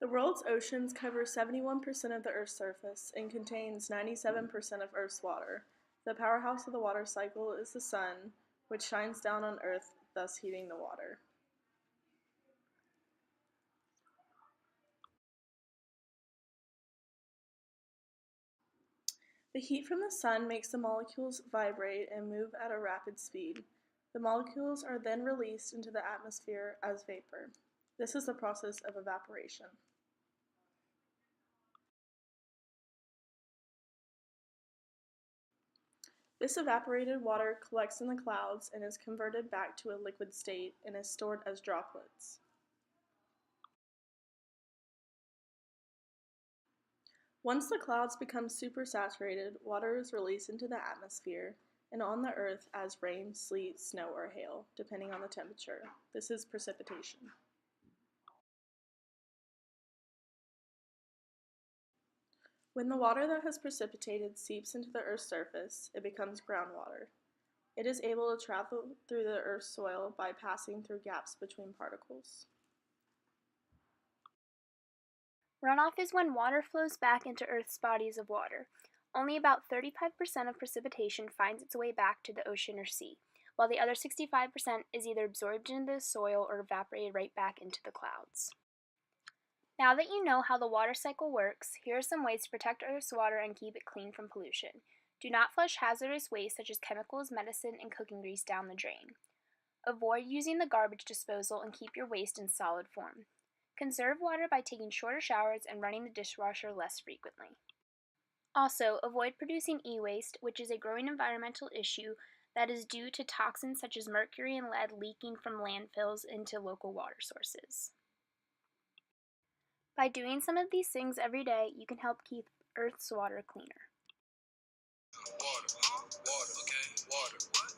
The world's oceans cover 71% of the Earth's surface and contains 97% of Earth's water. The powerhouse of the water cycle is the sun, which shines down on Earth, thus heating the water. The heat from the sun makes the molecules vibrate and move at a rapid speed. The molecules are then released into the atmosphere as vapor. This is the process of evaporation. This evaporated water collects in the clouds and is converted back to a liquid state and is stored as droplets. Once the clouds become supersaturated, water is released into the atmosphere and on the earth as rain, sleet, snow, or hail, depending on the temperature. This is precipitation. When the water that has precipitated seeps into the Earth's surface, it becomes groundwater. It is able to travel through the Earth's soil by passing through gaps between particles. Runoff is when water flows back into Earth's bodies of water. Only about 35% of precipitation finds its way back to the ocean or sea, while the other 65% is either absorbed into the soil or evaporated right back into the clouds. Now that you know how the water cycle works, here are some ways to protect Earth's water and keep it clean from pollution. Do not flush hazardous waste such as chemicals, medicine, and cooking grease down the drain. Avoid using the garbage disposal and keep your waste in solid form. Conserve water by taking shorter showers and running the dishwasher less frequently. Also, avoid producing e-waste, which is a growing environmental issue that is due to toxins such as mercury and lead leaking from landfills into local water sources. By doing some of these things every day, you can help keep Earth's water cleaner. Water, okay, water.